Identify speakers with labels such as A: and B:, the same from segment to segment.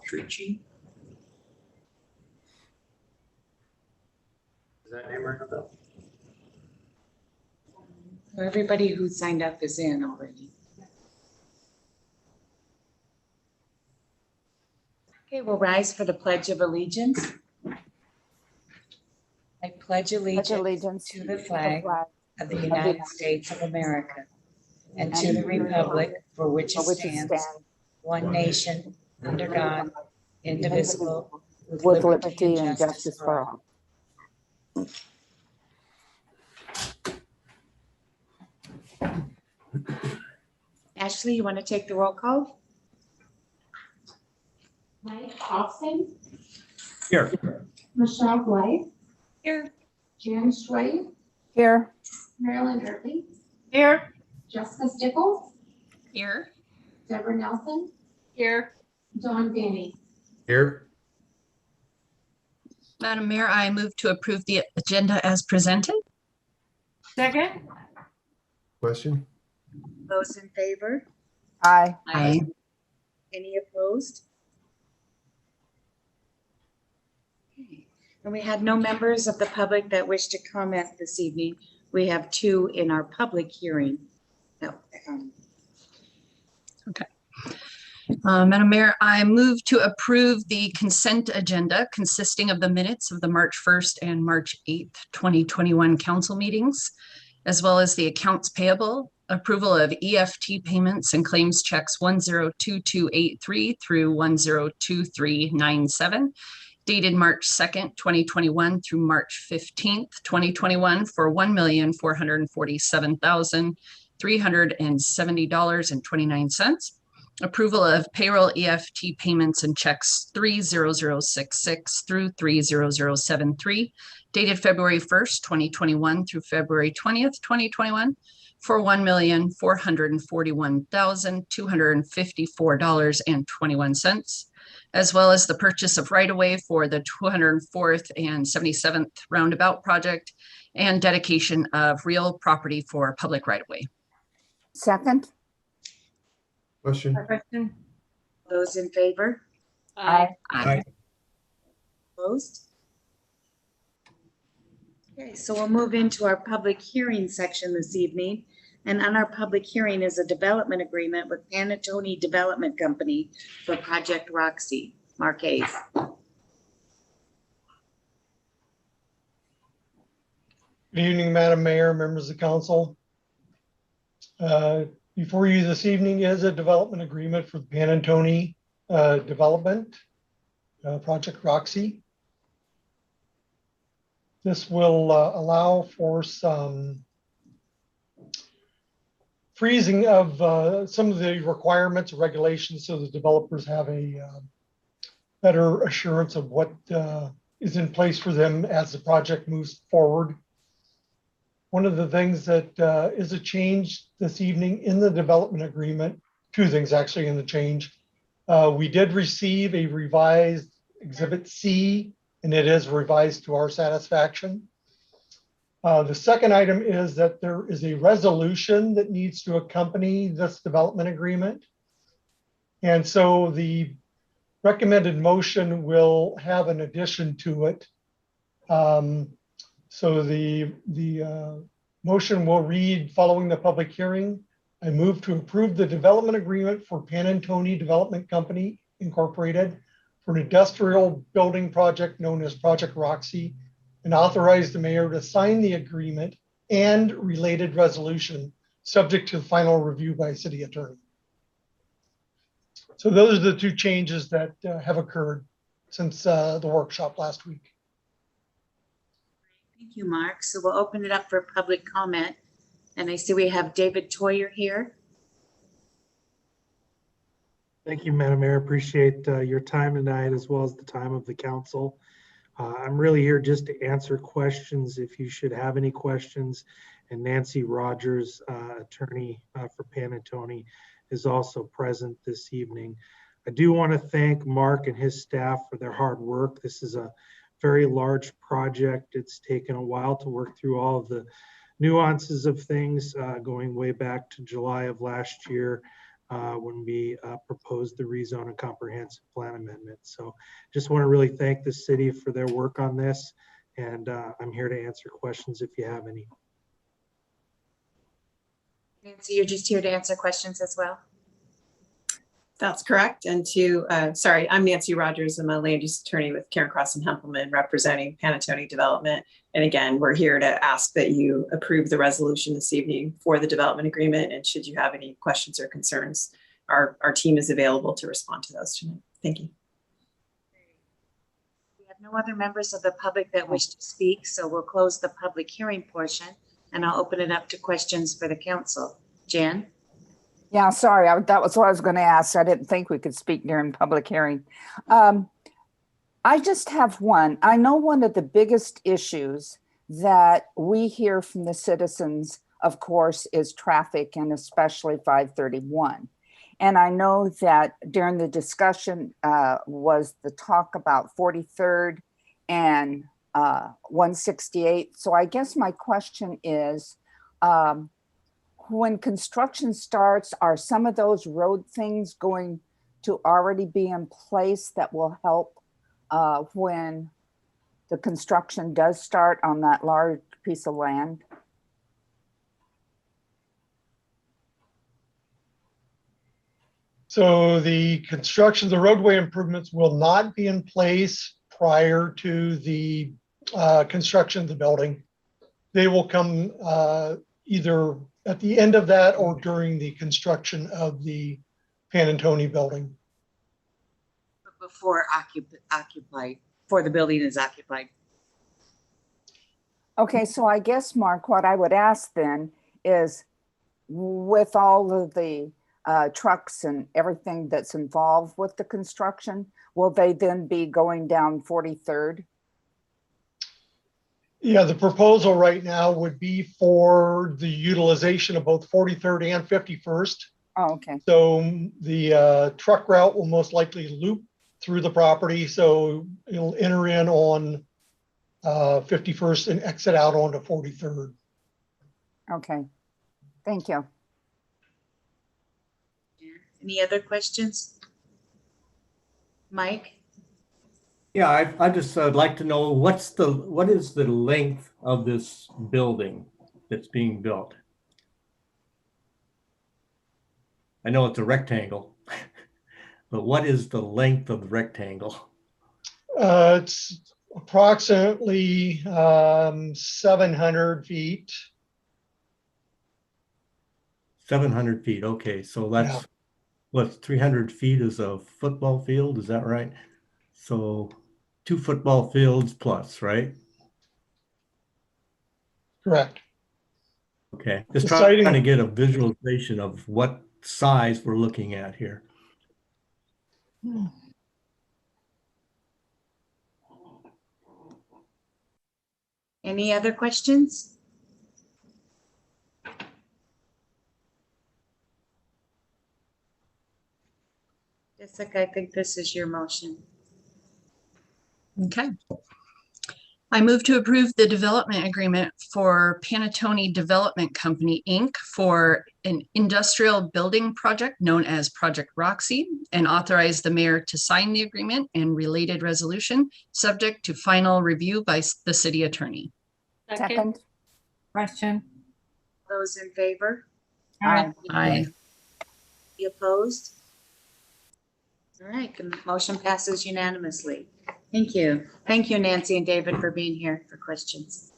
A: Trichy. Does that name ring a bell?
B: Everybody who signed up is in already. Okay, we'll rise for the Pledge of Allegiance. I pledge allegiance to the flag of the United States of America and to the republic for which it stands, one nation, under God, indivisible, with liberty and justice for all. Ashley, you want to take the roll call?
C: Mike Austin,
A: Here.
C: Michelle Blythe,
B: Here.
C: Jan Schway,
D: Here.
C: Marilyn Early,
D: Here.
C: Jessica Stickles,
D: Here.
C: Deborah Nelson,
D: Here.
C: Dawn Danny.
A: Here.
E: Madam Mayor, I move to approve the agenda as presented.
D: Second.
A: Question?
B: Those in favor?
D: Aye.
E: Aye.
B: Any opposed? Okay. And we had no members of the public that wish to comment this evening. We have two in our public hearing. No,
E: Madam Mayor, I move to approve the consent agenda consisting of the minutes of the March 1st and March 8th, 2021 council meetings, as well as the accounts payable, approval of EFT payments and claims checks 102283 through 102397, dated March 2nd, 2021 through March 15th, 2021 for $1,447,370.29. Approval of payroll EFT payments and checks 30066 through 30073, dated February 1st, 2021 through February 20th, 2021 for $1,441,254.21, as well as the purchase of right-of-way for the 204th and 77th roundabout project and dedication of real property for public right-of-way.
D: Second.
A: Question?
B: those in favor?
D: Aye.
A: Aye.
B: Opposed? Okay, so we'll move into our public hearing section this evening. And on our public hearing is a development agreement with Panattoni Development Company for Project Roxy. Mark Hayes.
F: Good evening, Madam Mayor, members of council. Before you this evening is a development agreement for the Panattoni Development, Project Roxy. This will allow for some freezing of some of the requirements and regulations so the developers have a better assurance of what is in place for them as the project moves forward. One of the things that is a change this evening in the development agreement, two things actually in the change. We did receive a revised Exhibit C, and it is revised to our satisfaction. The second item is that there is a resolution that needs to accompany this development agreement. And so the recommended motion will have an addition to it. So the motion will read, following the public hearing, I move to approve the development agreement for Panattoni Development Company Incorporated for an industrial building project known as Project Roxy, and authorize the mayor to sign the agreement and related resolution subject to the final review by city attorney. So those are the two changes that have occurred since the workshop last week.
B: Thank you, Mark. So we'll open it up for public comment. And I see we have David Toyer here.
G: Thank you, Madam Mayor. Appreciate your time tonight as well as the time of the council. I'm really here just to answer questions if you should have any questions. And Nancy Rogers, attorney for Panattoni, is also present this evening. I do want to thank Mark and his staff for their hard work. This is a very large project. It's taken a while to work through all of the nuances of things, going way back to July of last year. when we proposed the rezone and comprehensive plan amendment. So just want to really thank the city for their work on this. And I'm here to answer questions if you have any.
B: Nancy, you're just here to answer questions as well?
H: That's correct. And sorry, I'm Nancy Rogers. I'm a land use attorney with Karen Cross and Hempelman representing Panattoni Development. And again, we're here to ask that you approve the resolution this evening for the development agreement. And should you have any questions or concerns, our team is available to respond to those tonight. Thank you.
B: We have no other members of the public that wish to speak, so we'll close the public hearing portion and I'll open it up to questions for the council. Jan?
D: Yeah, sorry, that was what I was going to ask. I didn't think we could speak during public hearing. I just have one. I know one of the biggest issues that we hear from the citizens, of course, is traffic, and especially 531. And I know that during the discussion was the talk about 43rd and 168. So I guess my question is, when construction starts, are some of those road things going to already be in place that will help when the construction does start on that large piece of land?
F: So the construction, the roadway improvements will not be in place prior to the construction of the building. They will come either at the end of that or during the construction of the Panattoni building.
B: Before occupied, before the building is occupied.
D: Okay, so I guess, Mark, what I would ask then is, with all of the trucks and everything that's involved with the construction, will they then be going down 43rd?
F: Yeah, the proposal right now would be for the utilization of both 43rd and 51st.
D: Oh, okay.
F: So the truck route will most likely loop through the property. So it'll enter in on 51st and exit out onto 43rd.
D: Okay, thank you.
B: Any other questions? Mike?
A: Yeah, I just like to know what is the length of this building that's being built? I know it's a rectangle, but what is the length of the rectangle?
F: It's approximately 700 feet.
A: 700 feet. Okay, so that's
F: Yeah.
A: what, 300 feet is a football field, is that right? So 2 football fields plus, right?
F: Correct.
A: Okay, just
F: The
A: trying
F: siding-
A: to get a visualization of what size we're looking at here.
B: Any other questions? Jessica, I think this is your motion.
E: Okay. I move to approve the development agreement for Panattoni Development Company, Inc. for an industrial building project known as Project Roxy, and authorize the mayor to sign the agreement and related resolution, subject to final review by the city attorney.
D: Second. Question.
B: Those in favor?
D: Aye.
E: Aye.
B: Be opposed? All right, the motion passes unanimously. Thank you. Thank you, Nancy and David, for being here for questions.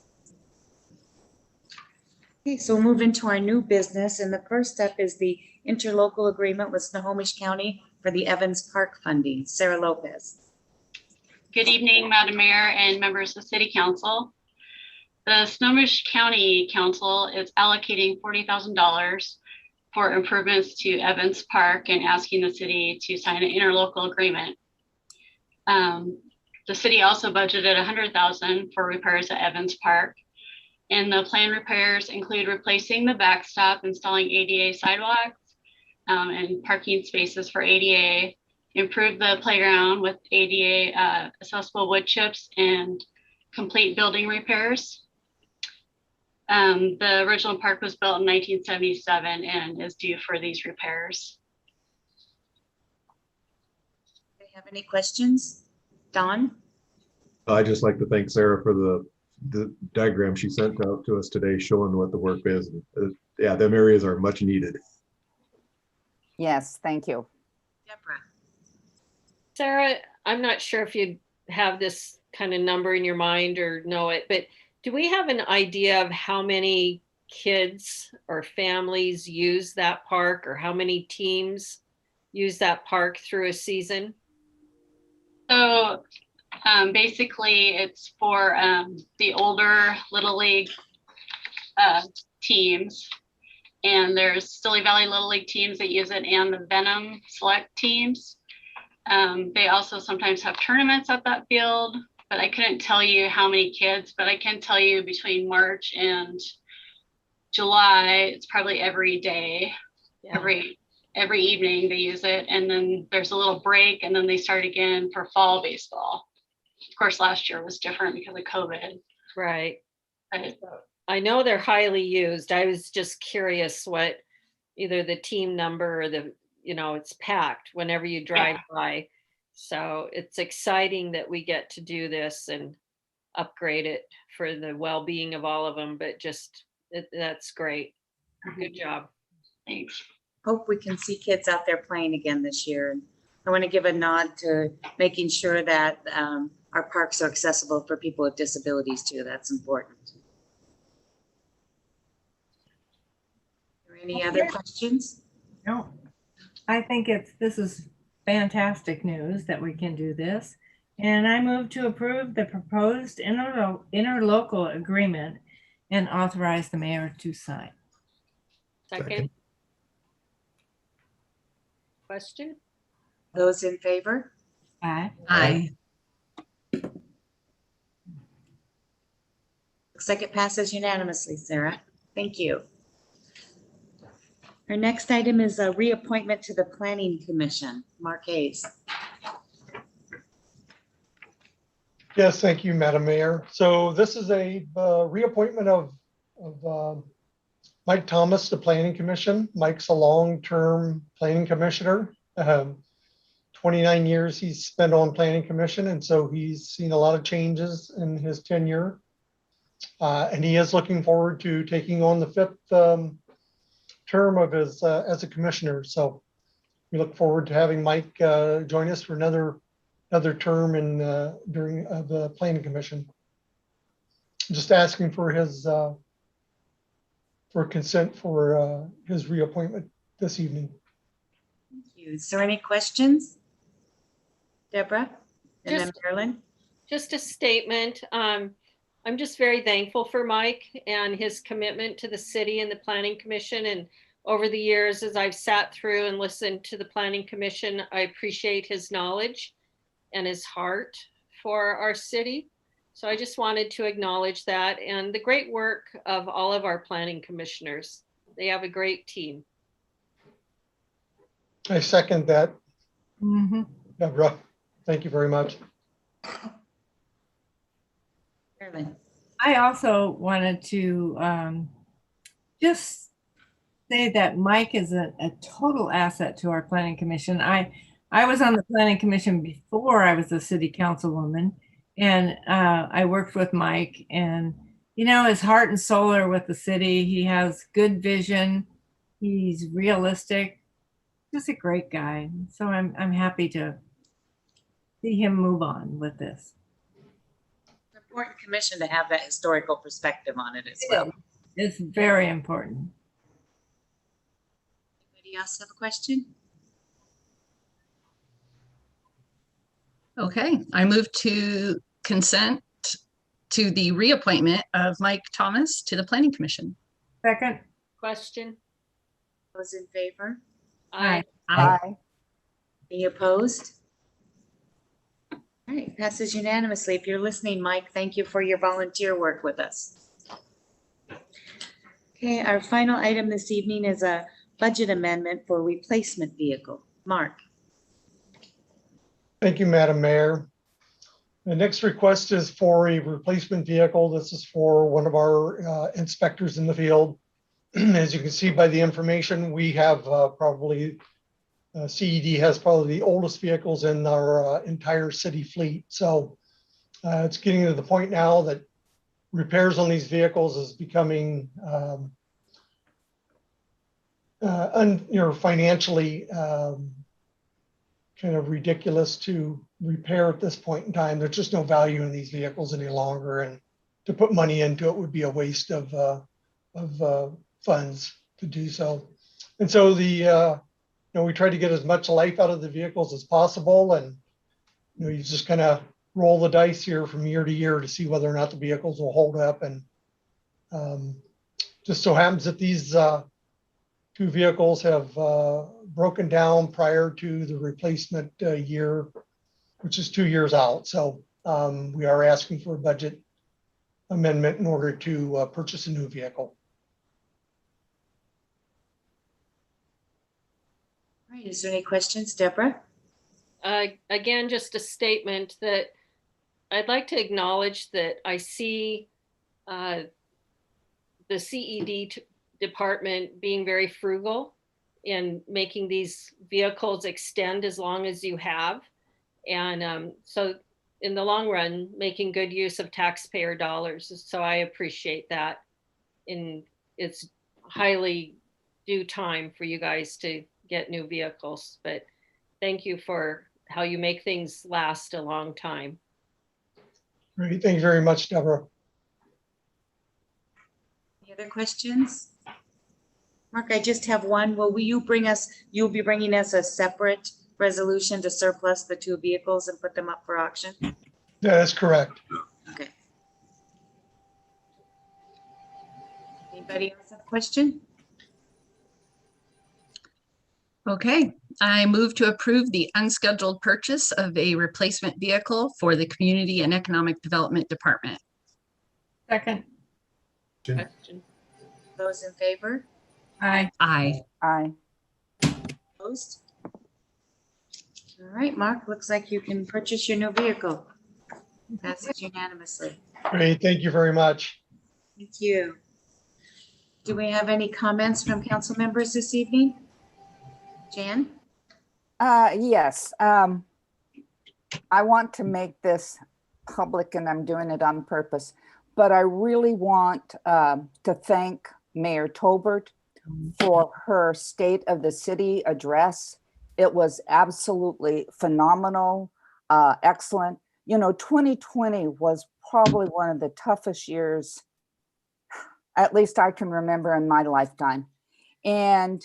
B: Okay, so we'll move into our new business, and the first step is the interlocal agreement with Snohomish County for the Evans Park funding. Sarah Lopez.
I: Good evening, Madam Mayor and members of City Council. The Snohomish County Council is allocating $40,000 for improvements to Evans Park and asking the city to sign an interlocal agreement. The city also budgeted $100,000 for repairs at Evans Park. And the planned repairs include replacing the backstop, installing ADA sidewalks and parking spaces for ADA, improve the playground with ADA accessible wood chips, and complete building repairs. The original park was built in 1977 and is due for these repairs.
B: Have any questions? Don?
J: I'd just like to thank Sarah for the diagram she sent out to us today showing what the work is. Yeah, them areas are much needed.
D: Yes, thank you.
B: Deborah?
K: Sarah, I'm not sure if you have this kind of number in your mind or know it, but do we have an idea of how many kids or families use that park, or how many teams use that park through a season?
I: So basically it's for the older Little League teams, and there's Silly Valley Little League teams that use it and the Venom select teams. They also sometimes have tournaments at that field, but I couldn't tell you how many kids, but I can tell you between March and July, it's probably every day,
K: Yeah.
I: every evening they use it. And then there's a little break, and then they start again for fall baseball. Of course, last year was different because of COVID.
K: Right.
I: But
K: I know they're highly used. I was just curious what either the team number or it's packed whenever you drive by. So it's exciting that we get to do this and upgrade it for the well-being of all of them, but that's great. Good job.
I: thanks.
B: Hope we can see kids out there playing again this year. And I want to give a nod to making sure that our parks are accessible for people with disabilities too. That's important. Are there any other questions?
L: No, I think this is fantastic news that we can do this. And I move to approve the proposed interlocal agreement and authorize the mayor to sign.
K: Second. Question?
B: Those in favor?
L: Aye.
E: Aye.
B: Looks like it passes unanimously, Sarah. Thank you. Our next item is a reappointment to the Planning Commission. Mark Hayes.
F: Yes, thank you, Madam Mayor. So this is a reappointment of Mike Thomas to Planning Commission. Mike's a long-term planning commissioner. 29 years he's spent on Planning Commission, and so he's seen a lot of changes in his tenure. And he is looking forward to taking on the 5th term of his as a commissioner. So we look forward to having Mike join us for another term during the Planning Commission. Just asking for his for consent for his reappointment this evening.
B: Thank you. Is there any questions? Deborah? And then Marilyn?
K: Just a statement. I'm just very thankful for Mike and his commitment to the city and the Planning Commission. And over the years, as I've sat through and listened to the Planning Commission, I appreciate his knowledge and his heart for our city. So I just wanted to acknowledge that and the great work of all of our planning commissioners. They have a great team.
F: I second that,
L: Mm-hmm.
F: Deborah. Thank you very much.
B: Marilyn?
L: I also wanted to just say that Mike is a total asset to our planning commission. I was on the planning commission before I was a city councilwoman, and I worked with Mike, and his heart and soul are with the city. He has good vision. He's realistic. Just a great guy. So I'm happy to see him move on with this.
B: It's an important commission to have that historical perspective on it as well.
L: It's very important.
B: Anybody else have a question?
E: Okay, I move to consent to the reappointment of Mike Thomas to the Planning Commission.
L: Second.
K: Question?
B: Those in favor?
K: Aye.
D: Aye.
B: Any opposed? All right, passes unanimously. If you're listening, Mike, thank you for your volunteer work with us. Okay, our final item this evening is a budget amendment for replacement vehicle. Mark.
F: Thank you, Madam Mayor. The next request is for a replacement vehicle. This is for one of our inspectors in the field. As you can see by the information, we have probably CED has probably the oldest vehicles in our entire city fleet. So it's getting to the point now that repairs on these vehicles is becoming financially kind of ridiculous to repair at this point in time. There's just no value in these vehicles any longer, and to put money into it would be a waste of funds to do so. And so we try to get as much life out of the vehicles as possible, and you just kind of roll the dice here from year to year to see whether or not the vehicles will hold up. And just so happens that these two vehicles have broken down prior to the replacement year, which is 2 years out. So we are asking for a budget amendment in order to purchase a new vehicle.
B: All right, is there any questions, Deborah?
K: Again, just a statement that I'd like to acknowledge that I see the CED department being very frugal in making these vehicles extend as long as you have. And so in the long run, making good use of taxpayer dollars. So I appreciate that. And it's highly due time for you guys to get new vehicles, but thank you for how you make things last a long time.
F: Great, thank you very much, Deborah.
B: Any other questions? Mark, I just have one. You'll be bringing us a separate resolution to surplus the two vehicles and put them up for auction?
F: Yeah, that's correct.
B: Okay. Anybody else have a question?
E: Okay, I move to approve the unscheduled purchase of a replacement vehicle for the Community and Economic Development Department.
L: Second.
K: Question.
B: Those in favor?
L: Aye.
E: Aye.
D: Aye.
B: Opposed? All right, Mark, looks like you can purchase your new vehicle. Passes unanimously.
F: Great, thank you very much.
B: Thank you. Do we have any comments from council members this evening? Jan?
D: Yes. I want to make this public, and I'm doing it on purpose, but I really want to thank Mayor Tolbert for her State of the City address. It was absolutely phenomenal, excellent. 2020 was probably one of the toughest years, at least I can remember in my lifetime. And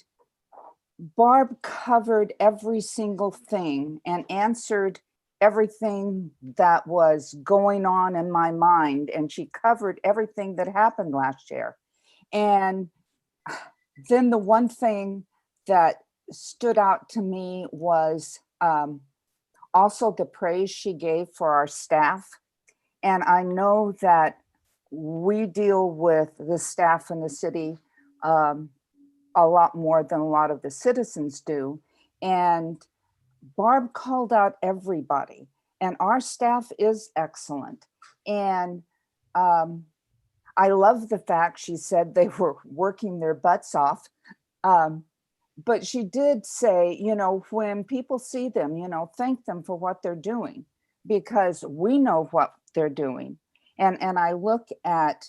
D: Barb covered every single thing and answered everything that was going on in my mind. And she covered everything that happened last year. And then the one thing that stood out to me was also the praise she gave for our staff. And I know that we deal with the staff in the city a lot more than a lot of the citizens do. And Barb called out everybody, and our staff is excellent. And I love the fact she said they were working their butts off. But she did say, when people see them, thank them for what they're doing, because we know what they're doing. And I look at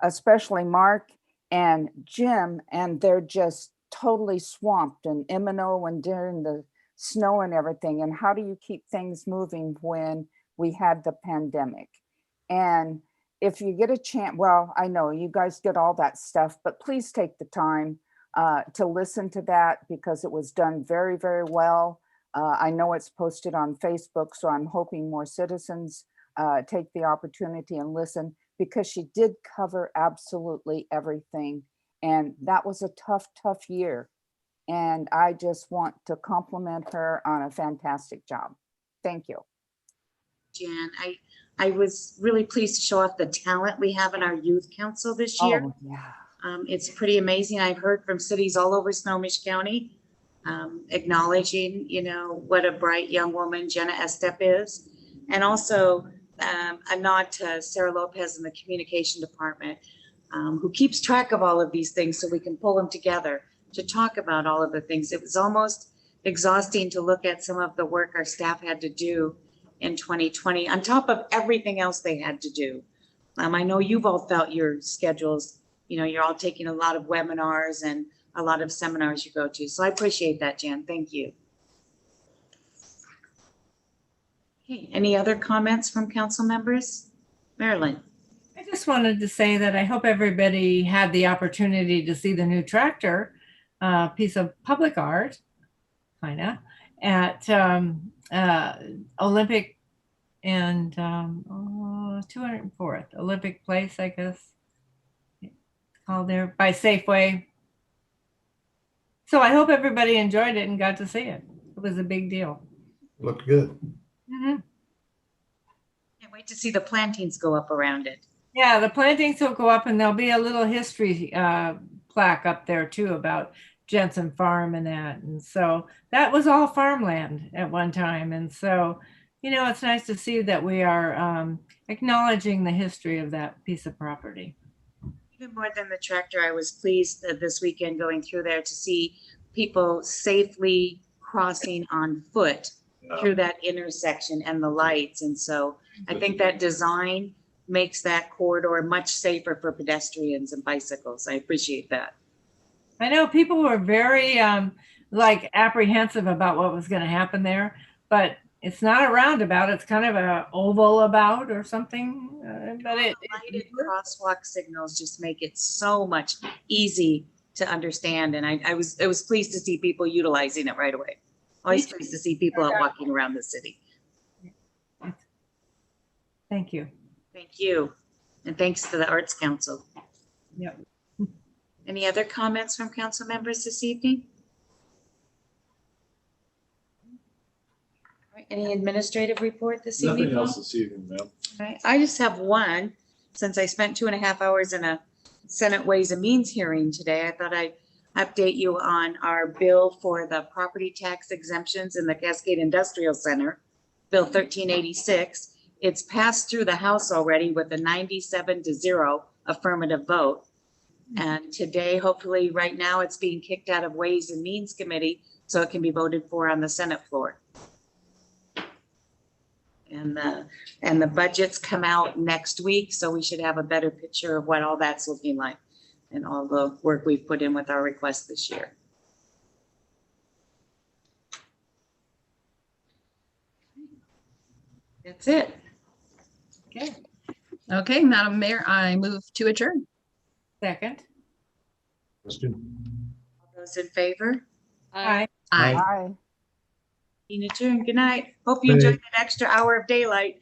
D: especially Mark and Jim, and they're just totally swamped, and M&O and during the snow and everything. And how do you keep things moving when we had the pandemic? And if you get a chance, well, I know you guys get all that stuff, but please take the time to listen to that, because it was done very, very well. I know it's posted on Facebook, so I'm hoping more citizens take the opportunity and listen, because she did cover absolutely everything. And that was a tough, tough year. And I just want to compliment her on a fantastic job. Thank you.
B: Jan, I was really pleased to show off the talent we have in our youth council this year.
D: Oh, yeah.
B: It's pretty amazing. I've heard from cities all over Snohomish County acknowledging, what a bright young woman Jenna Estep is. And also a nod to Sarah Lopez in the communication department, who keeps track of all of these things so we can pull them together to talk about all of the things. It was almost exhausting to look at some of the work our staff had to do in 2020, on top of everything else they had to do. I know you've all felt your schedules, you know, you're all taking a lot of webinars and a lot of seminars you go to. So I appreciate that, Jan. Thank you. Okay, any other comments from council members? Marilyn?
L: I just wanted to say that I hope everybody had the opportunity to see the new tractor, piece of public art, kind of, at Olympic and 204th Olympic Place, I guess, called there, by Safeway. So I hope everybody enjoyed it and got to see it. It was a big deal.
J: Looked good.
L: Mm-hmm.
B: Can't wait to see the plantings go up around it.
L: Yeah, the plantings will go up and there'll be a little history plaque up there too about Jensen Farm and that. And so that was all farmland at one time. And so, you know, it's nice to see that we are acknowledging the history of that piece of property.
B: Even more than the tractor, I was pleased this weekend going through there to see people safely crossing on foot through that intersection and the lights. And so I think that design makes that corridor much safer for pedestrians and bicycles. I appreciate that.
L: I know people were very like apprehensive about what was going to happen there, but it's not a roundabout. It's kind of a oval about or something. But
B: lighted crosswalk signals just make it so much easy to understand. And I was pleased to see people utilizing it right away. Always pleased to see people out walking around the city.
L: Thank you.
B: Thank you. And thanks to the Arts Council.
L: Yep.
B: Any other comments from council members this evening? All right, any administrative report this evening?
M: Nothing else this evening, ma'am.
B: Right. I just have one. Since I spent 2.5 hours in a Senate Ways and Means hearing today, I thought I'd update you on our bill for the property tax exemptions in the Cascade Industrial Center, Bill 1386. It's passed through the House already with a 97-0 affirmative vote. And today, hopefully right now, it's being kicked out of Ways and Means Committee so it can be voted for on the Senate floor. And the budgets come out next week, so we should have a better picture of what all that's looking like and all the work we've put in with our request this year. That's it.
L: Okay.
E: Okay, Madam Mayor, I move to adjourn.
L: Second.
J: Question?
B: All those in favor?
L: Aye.
E: Aye.
D: Aye.
B: Adjourn. Good night. Hope you enjoyed that extra hour of daylight.